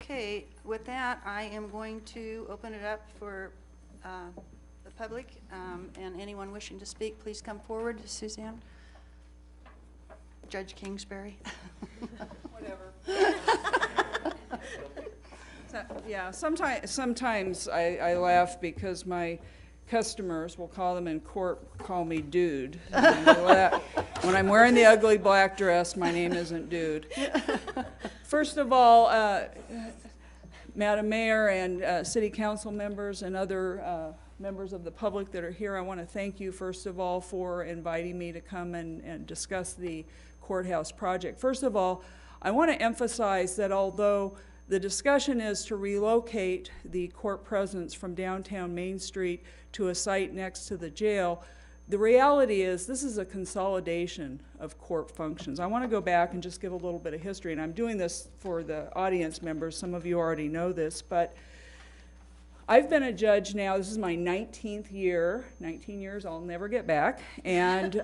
Okay, with that, I am going to open it up for the public, and anyone wishing to speak, please come forward. Suzanne? Judge Kingsbury? Whatever. Yeah, sometimes I laugh because my customers, we'll call them in court, call me Dude. When I'm wearing the ugly black dress, my name isn't Dude. First of all, Madam Mayor and City Council members and other members of the public that are here, I want to thank you, first of all, for inviting me to come and discuss the courthouse project. First of all, I want to emphasize that although the discussion is to relocate the court presence from downtown Main Street to a site next to the jail, the reality is this is a consolidation of court functions. I want to go back and just give a little bit of history, and I'm doing this for the audience members. Some of you already know this, but I've been a judge now. This is my 19th year. 19 years I'll never get back. And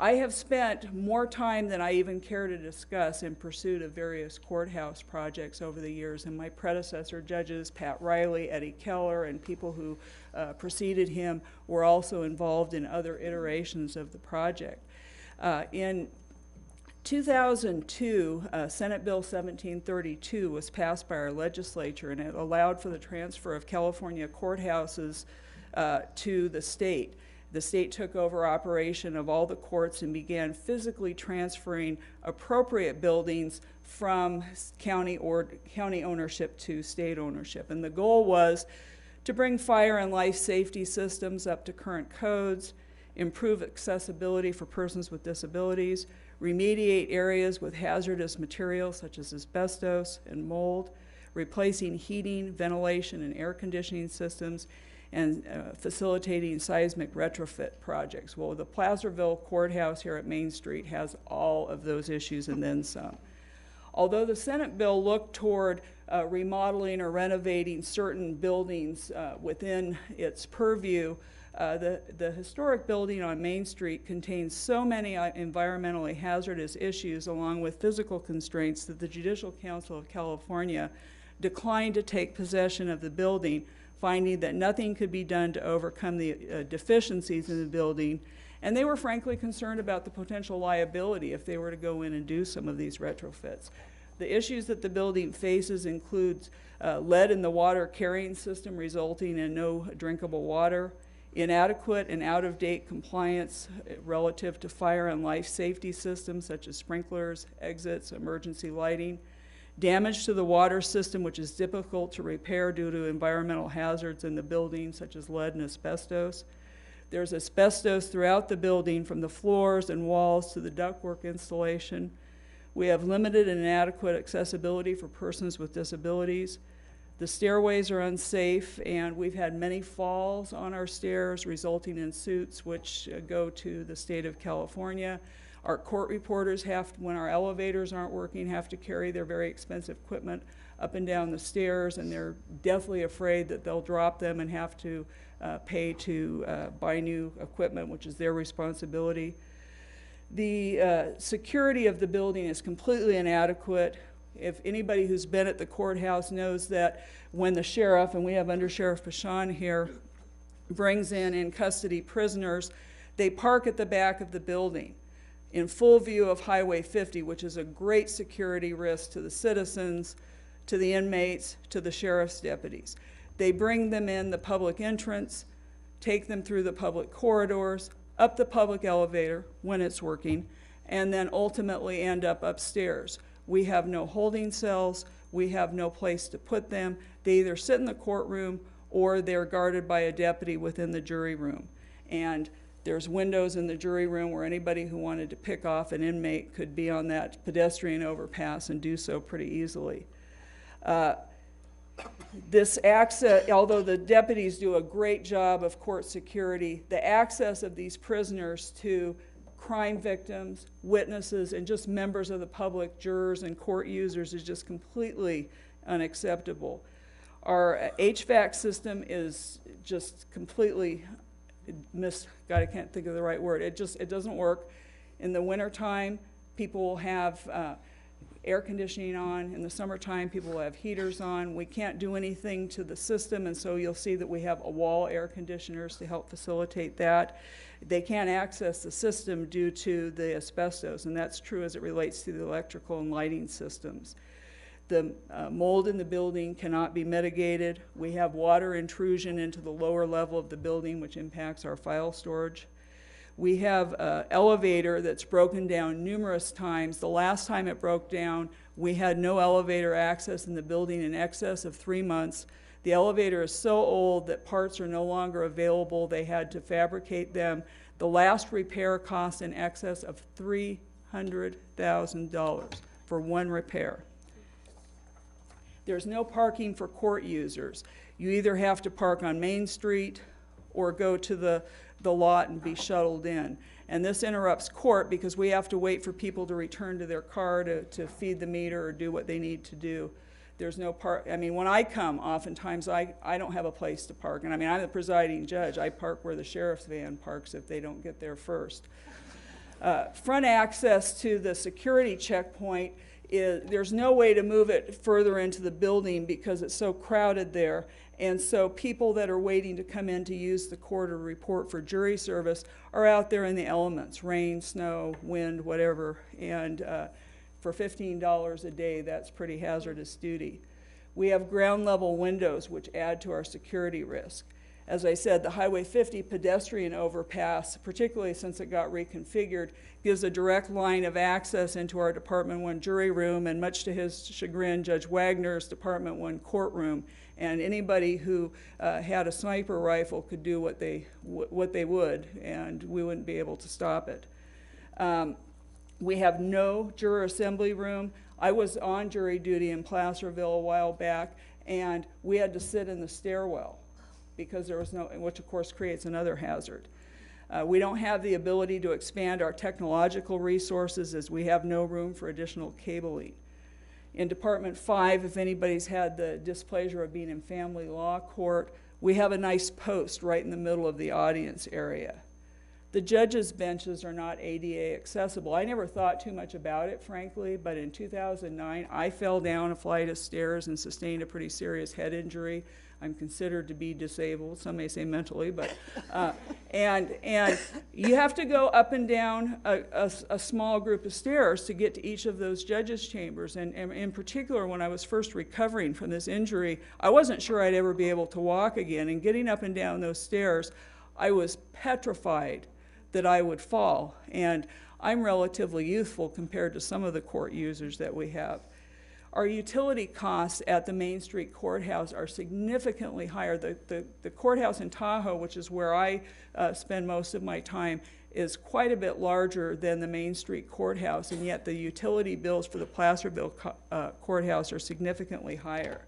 I have spent more time than I even care to discuss in pursuit of various courthouse projects over the years. And my predecessor judges, Pat Riley, Eddie Keller, and people who preceded him were also involved in other iterations of the project. In 2002, Senate Bill 1732 was passed by our legislature, and it allowed for the transfer of California courthouses to the state. The state took over operation of all the courts and began physically transferring appropriate buildings from county ownership to state ownership. And the goal was to bring fire and life safety systems up to current codes, improve accessibility for persons with disabilities, remediate areas with hazardous materials such as asbestos and mold, replacing heating, ventilation, and air conditioning systems, and facilitating seismic retrofit projects. Well, the Placerville Courthouse here at Main Street has all of those issues and then some. Although the Senate bill looked toward remodeling or renovating certain buildings within its purview, the historic building on Main Street contains so many environmentally hazardous issues along with physical constraints that the Judicial Council of California declined to take possession of the building, finding that nothing could be done to overcome the deficiencies in the building, and they were frankly concerned about the potential liability if they were to go in and do some of these retrofits. The issues that the building faces includes lead in the water carrying system resulting in no drinkable water, inadequate and out-of-date compliance relative to fire and life safety systems such as sprinklers, exits, emergency lighting, damage to the water system, which is difficult to repair due to environmental hazards in the building, such as lead and asbestos. There's asbestos throughout the building, from the floors and walls to the ductwork installation. We have limited and inadequate accessibility for persons with disabilities. The stairways are unsafe, and we've had many falls on our stairs, resulting in suits which go to the state of California. Our court reporters when our elevators aren't working, have to carry their very expensive equipment up and down the stairs, and they're deathly afraid that they'll drop them and have to pay to buy new equipment, which is their responsibility. The security of the building is completely inadequate. If anybody who's been at the courthouse knows that when the sheriff, and we have Under Sheriff Pashan here, brings in custody prisoners, they park at the back of the building in full view of Highway 50, which is a great security risk to the citizens, to the inmates, to the sheriff's deputies. They bring them in the public entrance, take them through the public corridors, up the public elevator when it's working, and then ultimately end up upstairs. We have no holding cells, we have no place to put them. They either sit in the courtroom or they're guarded by a deputy within the jury room. And there's windows in the jury room where anybody who wanted to pick off an inmate could be on that pedestrian overpass and do so pretty easily. This access, although the deputies do a great job of court security, the access of these prisoners to crime victims, witnesses, and just members of the public, jurors and court users, is just completely unacceptable. Our HVAC system is just completely God, I can't think of the right word. It doesn't work. In the wintertime, people will have air conditioning on. In the summertime, people will have heaters on. We can't do anything to the system, and so you'll see that we have wall air conditioners to help facilitate that. They can't access the system due to the asbestos, and that's true as it relates to the electrical and lighting systems. The mold in the building cannot be mitigated. We have water intrusion into the lower level of the building, which impacts our file storage. We have an elevator that's broken down numerous times. The last time it broke down, we had no elevator access in the building in excess of 3 months. The elevator is so old that parts are no longer available. They had to fabricate them. The last repair cost in excess of $300,000 for one repair. There's no parking for court users. You either have to park on Main Street or go to the lot and be shuttled in. And this interrupts court because we have to wait for people to return to their car to feed the meter or do what they need to do. There's no I mean, when I come, oftentimes I don't have a place to park. And I mean, I'm the presiding judge. I park where the sheriff's van parks if they don't get there first. Front access to the security checkpoint there's no way to move it further into the building because it's so crowded there. And so people that are waiting to come in to use the court or report for jury service are out there in the elements, rain, snow, wind, whatever. And for $15 a day, that's pretty hazardous duty. We have ground level windows which add to our security risk. As I said, the Highway 50 pedestrian overpass, particularly since it got reconfigured, gives a direct line of access into our Department 1 jury room, and much to his chagrin, Judge Wagner's Department 1 courtroom. And anybody who had a sniper rifle could do what they would, and we wouldn't be able to stop it. We have no juror assembly room. I was on jury duty in Placerville a while back, and we had to sit in the stairwell because there was no, which of course creates another hazard. We don't have the ability to expand our technological resources as we have no room for additional cabling. In Department 5, if anybody's had the displeasure of being in family law court, we have a nice post right in the middle of the audience area. The judges' benches are not ADA accessible. I never thought too much about it, frankly, but in 2009, I fell down a flight of stairs and sustained a pretty serious head injury. I'm considered to be disabled, some may say mentally, but, and you have to go up and down a small group of stairs to get to each of those judges' chambers. And in particular, when I was first recovering from this injury, I wasn't sure I'd ever be able to walk again. And getting up and down those stairs, I was petrified that I would fall. And I'm relatively youthful compared to some of the court users that we have. Our utility costs at the Main Street Courthouse are significantly higher. The courthouse in Tahoe, which is where I spend most of my time, is quite a bit larger than the Main Street Courthouse, and yet the utility bills for the Placerville Courthouse are significantly higher.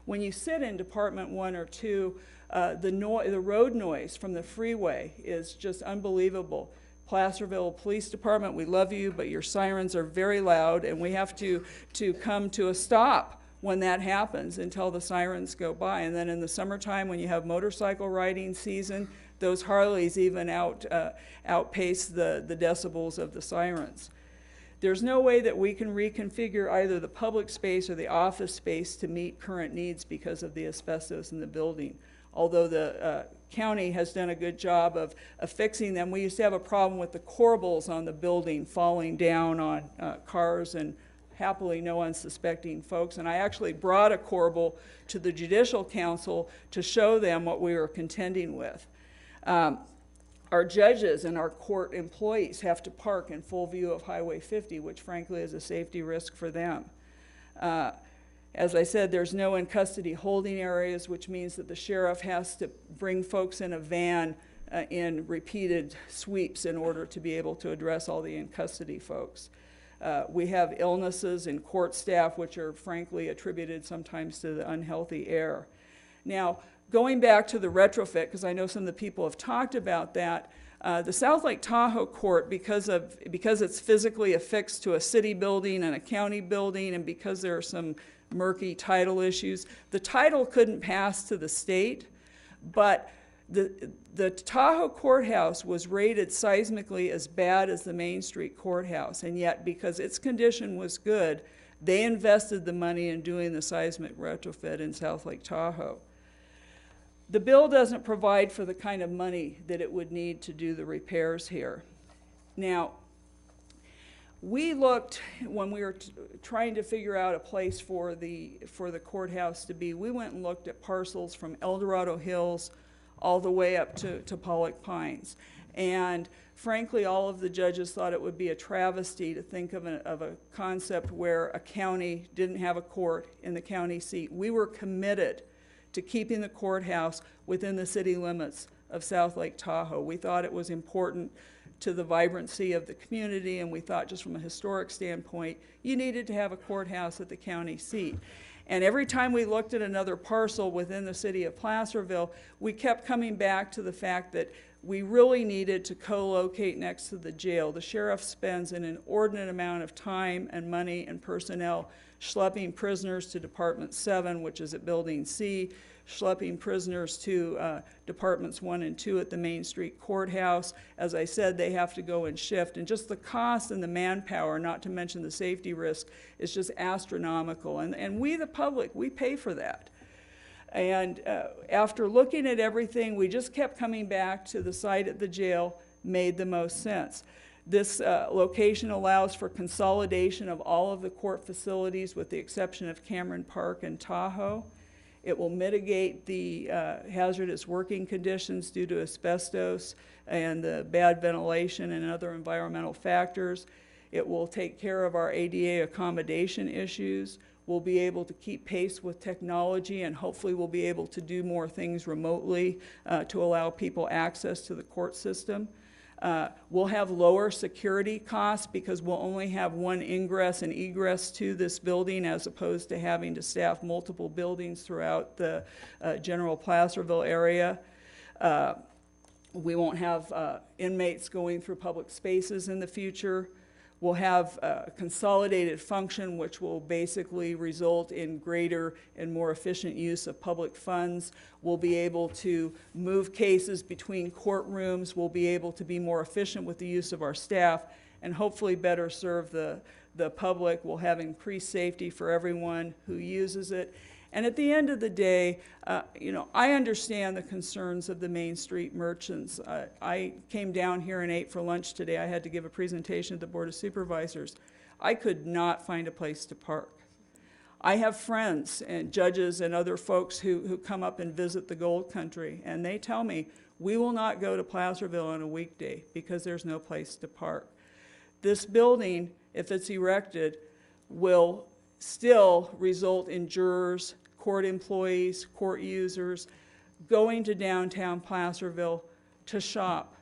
When you sit in Department 1 or 2, the road noise from the freeway is just unbelievable. Placerville Police Department, we love you, but your sirens are very loud, and we have to come to a stop when that happens until the sirens go by. And then in the summertime, when you have motorcycle riding season, those Harleys even outpace the decibels of the sirens. There's no way that we can reconfigure either the public space or the office space to meet current needs because of the asbestos in the building. Although the county has done a good job of fixing them. We used to have a problem with the corbels on the building falling down on cars and happily no unsuspecting folks. And I actually brought a corbel to the Judicial Council to show them what we were contending with. Our judges and our court employees have to park in full view of Highway 50, which frankly is a safety risk for them. As I said, there's no in-custody holding areas, which means that the sheriff has to bring folks in a van in repeated sweeps in order to be able to address all the in-custody folks. We have illnesses in court staff, which are frankly attributed sometimes to the unhealthy air. Now, going back to the retrofit, because I know some of the people have talked about that, the South Lake Tahoe Court, because it's physically affixed to a city building and a county building, and because there are some murky title issues, the title couldn't pass to the state, but the Tahoe Courthouse was rated seismically as bad as the Main Street Courthouse, and yet because its condition was good, They invested the money in doing the seismic retrofit in South Lake Tahoe. The bill doesn't provide for the kind of money that it would need to do the repairs here. Now, we looked, when we were trying to figure out a place for the courthouse to be, we went and looked at parcels from El Dorado Hills all the way up to Pollock Pines. And frankly, all of the judges thought it would be a travesty to think of a concept where a county didn't have a court in the county seat. We were committed to keeping the courthouse within the city limits of South Lake Tahoe. We thought it was important to the vibrancy of the community, and we thought just from a historic standpoint, you needed to have a courthouse at the county seat. And every time we looked at another parcel within the city of Placerville, we kept coming back to the fact that we really needed to co-locate next to the jail. The sheriff spends an inordinate amount of time and money and personnel schlepping prisoners to Department 7, which is at Building C, schlepping prisoners to Departments 1 and 2 at the Main Street Courthouse. As I said, they have to go and shift, and just the cost and the manpower, not to mention the safety risk, is just astronomical. And we, the public, we pay for that. And after looking at everything, we just kept coming back to the site at the jail made the most sense. This location allows for consolidation of all of the court facilities with the exception of Cameron Park and Tahoe. It will mitigate the hazardous working conditions due to asbestos and the bad ventilation and other environmental factors. It will take care of our ADA accommodation issues. We'll be able to keep pace with technology, and hopefully we'll be able to do more things remotely to allow people access to the court system. We'll have lower security costs because we'll only have one ingress and egress to this building as opposed to having to staff multiple buildings throughout the general Placerville area. We won't have inmates going through public spaces in the future. We'll have a consolidated function, which will basically result in greater and more efficient use of public funds. We'll be able to move cases between courtrooms. We'll be able to be more efficient with the use of our staff and hopefully better serve the public. We'll have increased safety for everyone who uses it. And at the end of the day, I understand the concerns of the Main Street merchants. I came down here and ate for lunch today. I had to give a presentation to the Board of Supervisors. I could not find a place to park. I have friends and judges and other folks who come up and visit the Gold Country, and they tell me, we will not go to Placerville on a weekday because there's no place to park. This building, if it's erected, will still result in jurors, court employees, court users going to downtown Placerville to shop,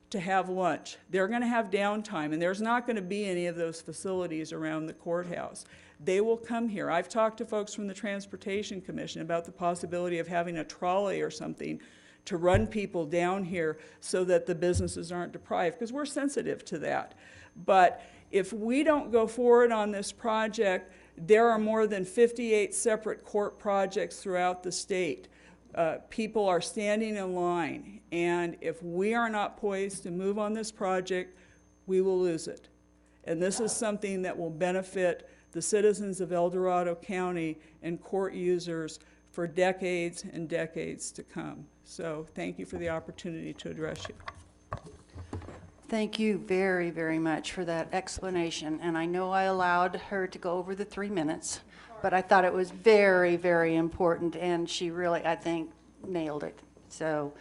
to have lunch. They're going to have downtime, and there's not going to be any of those facilities around the courthouse. They will come here. I've talked to folks from the Transportation Commission about the possibility of having a trolley or something to run people down here so that the businesses aren't deprived, because we're sensitive to that. But if we don't go forward on this project, there are more than 58 separate court projects throughout the state. People are standing in line, and if we are not poised to move on this project, we will lose it. And this is something that will benefit the citizens of El Dorado County and court users for decades and decades to come. So thank you for the opportunity to address you. Thank you very, very much for that explanation. And I know I allowed her to go over the 3 minutes, but I thought it was very, very important, and she really, I think, nailed it. So